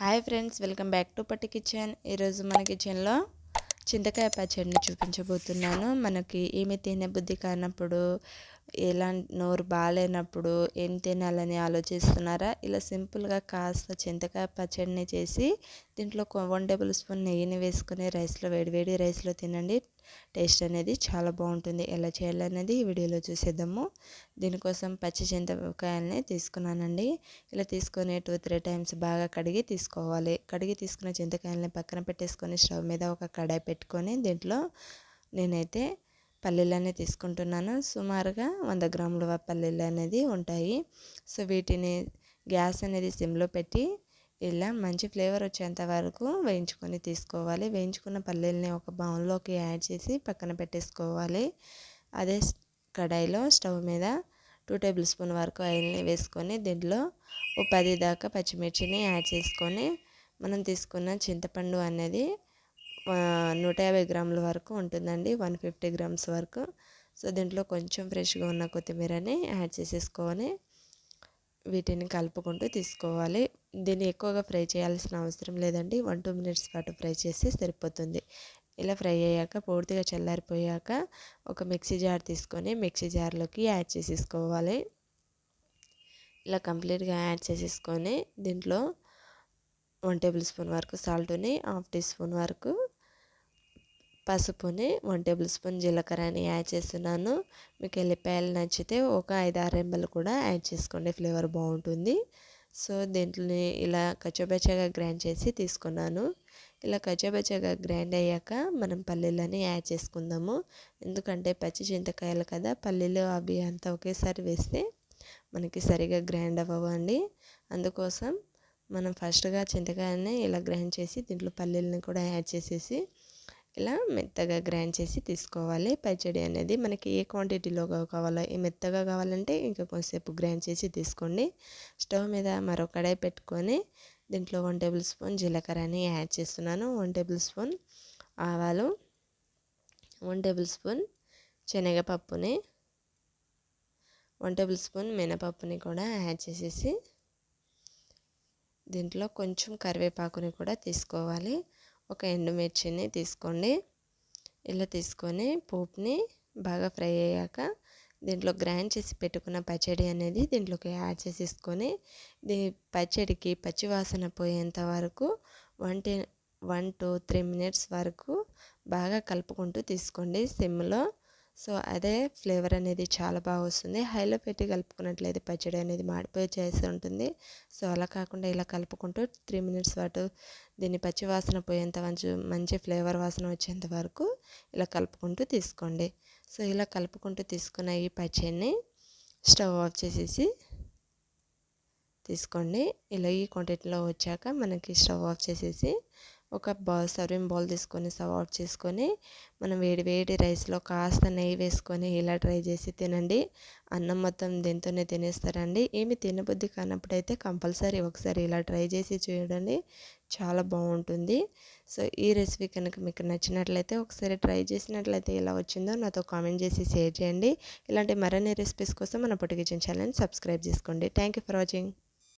Hi friends, welcome back to పట్టి kitchen. ఈరోజు మన కిచెన్లో చింతకాయ పచ్చడిని చూపించబోతున్నాను. మనకి ఏమి తినే బుద్ధి కానప్పుడు, ఎలా నోరు బాగాలేనప్పుడు ఏం తినాలని ఆలోచిస్తున్నారా? ఇలా సింపుల్గా కాస్త చింతకాయ పచ్చడిని చేసి దీంట్లో 1 టేబుల్ స్పూన్ నెయ్యిని వేసుకొని రైస్లో వేడివేడి రైస్లో తినండి. టేస్ట్ అనేది చాలా బాగుంటుంది. ఎలా చేయాలనేది ఈ వీడియోలో చూసేద్దాము. దీనికోసం పచ్చి చింతకాయలని తీసుకున్నానండి. ఇలా తీసుకొని 2-3 టైమ్స్ బాగా కడిగి తీసుకోవాలి. కడిగి తీసుకున్న చింతకాయలని పక్కన పెట్టేసుకొని స్టవ్ మీద ఒక కడాయి పెట్టుకొని దీంట్లో నేనైతే పల్లీలని తీసుకుంటున్నాను. సుమారుగా 100 గ్రాముల పల్లీలు అనేది ఉంటాయి. సో వీటిని గ్యాస్ అనేది సిమ్లో పెట్టి ఇలా మంచి ఫ్లేవర్ వచ్చేంత వరకు వేయించుకొని తీసుకోవాలి. వేయించుకున్న పల్లీలని ఒక బౌల్లోకి యాడ్ చేసి పక్కన పెట్టేసుకోవాలి. అదే కడాయిలో స్టవ్ మీద 2 టేబుల్ స్పూన్ వరకు ఆయిల్ని వేసుకొని దీంట్లో 10 దాకా పచ్చిమిర్చిని యాడ్ చేసుకొని మనం తీసుకున్న చింతపండు అనేది 150 గ్రాముల వరకు ఉంటుందండి, 150 గ్రామ్స్ వరకు. సో దీంట్లో కొంచెం ఫ్రెష్గా ఉన్న కొత్తిమీరని యాడ్ చేసేసుకొని వీటిని కలుపుకుంటూ తీసుకోవాలి. దీన్ని ఎక్కువగా ఫ్రై చేయాల్సిన అవసరం లేదండి, 1-2 మినిట్స్ పాటు ఫ్రై చేసి సరిపోతుంది. ఇలా ఫ్రై అయ్యాక పూర్తిగా చల్లారిపోయాక ఒక మిక్సీ జార్ తీసుకొని మిక్సీ జార్లోకి యాడ్ చేసేసుకోవాలి. ఇలా కంప్లీట్గా యాడ్ చేసేసుకొని దీంట్లో 1 టేబుల్ స్పూన్ వరకు సాల్ట్ని, 1/2 టీ స్పూన్ వరకు పసుపుని, 1 టేబుల్ స్పూన్ జీలకర్రని యాడ్ చేస్తున్నాను. మీకు ఎల్లిపాయలు నచ్చితే ఒక 5-6 రెమ్మలు కూడా యాడ్ చేసుకోండి, ఫ్లేవర్ బాగుంటుంది. సో దీంట్లోని ఇలా కచ్చపచ్చగా గ్రైండ్ చేసి తీసుకున్నాను. ఇలా కచ్చపచ్చగా గ్రైండ్ అయ్యాక మనం పల్లీలని యాడ్ చేసుకుందాము. ఎందుకంటే పచ్చి చింతకాయలు కదా, పల్లీలు అవి అంతా ఒకేసారి వేస్తే మనకి సరిగా గ్రైండ్ అవ్వండి. అందుకోసం మనం ఫస్ట్గా చింతకాయలని ఇలా గ్రైండ్ చేసి దీంట్లో పల్లీలని కూడా యాడ్ చేసేసి ఇలా మెత్తగా గ్రైండ్ చేసి తీసుకోవాలి. పచ్చడి అనేది మనకి ఏ క్వాంటిటీలో కావాలో, ఈ మెత్తగా కావాలంటే ఇంకా కొంచెంసేపు గ్రైండ్ చేసి తీసుకోండి. స్టవ్ మీద మరో కడాయి పెట్టుకొని దీంట్లో 1 టేబుల్ స్పూన్ జీలకర్రని యాడ్ చేస్తున్నాను, 1 టేబుల్ స్పూన్ ఆవాలు, 1 టేబుల్ స్పూన్ శనగపప్పుని, 1 టేబుల్ స్పూన్ మినపప్పుని కూడా యాడ్ చేసేసి దీంట్లో కొంచెం కరివేపాకుని కూడా తీసుకోవాలి. ఒక ఎండుమిర్చిని తీసుకోండి. ఇలా తీసుకొని పోపుని బాగా ఫ్రై అయ్యాక దీంట్లో గ్రైండ్ చేసి పెట్టుకున్న పచ్చడి అనేది దీంట్లోకి యాడ్ చేసేసుకొని పచ్చడికి పచ్చివాసన పోయేంత వరకు 1-3 మినిట్స్ వరకు బాగా కలుపుకుంటూ తీసుకోండి సిమ్లో. సో అదే ఫ్లేవర్ అనేది చాలా బాగా వస్తుంది. హైలో పెట్టి కలుపుకున్నట్లయితే పచ్చడి అనేది మాడిపోయి చేసి ఉంటుంది. సో అలా కాకుండా ఇలా కలుపుకుంటూ 3 మినిట్స్ పాటు దీన్ని పచ్చి వాసన పోయేంత మంచి ఫ్లేవర్ వాసన వచ్చేంత వరకు ఇలా కలుపుకుంటూ తీసుకోండి. సో ఇలా కలుపుకుంటూ తీసుకున్న ఈ పచ్చడిని స్టవ్ ఆఫ్ చేసేసి తీసుకోండి. ఇలా ఈ క్వాంటిటీలో వచ్చాక మనకి స్టవ్ ఆఫ్ చేసేసి ఒక సర్వింగ్ బౌల్ తీసుకొని సర్వ్ అవుట్ చేసుకొని మనం వేడి రైస్లో కాస్త నెయ్యి వేసుకొని ఇలా ట్రై చేసి తినండి. అన్నం మొత్తం దీంతోనే తినేస్తారండి. ఏమి తినబుద్ధి కానప్పుడైతే కంపల్సరీ ఒకసారి ఇలా ట్రై చేసి చూడండి, చాలా బాగుంటుంది. సో ఈ రెసిపీ కనుక మీకు నచ్చినట్లయితే, ఒకసారి ట్రై చేసినట్లయితే ఎలా వచ్చిందో నాతో కామెంట్ చేసి షేర్ చేయండి. ఇలాంటి మరిన్ని రెసిపీస్ కోసం మన పొట్టి కిచెన్ ఛానల్ని సబ్స్క్రైబ్ చేసుకోండి. Thank you for watching.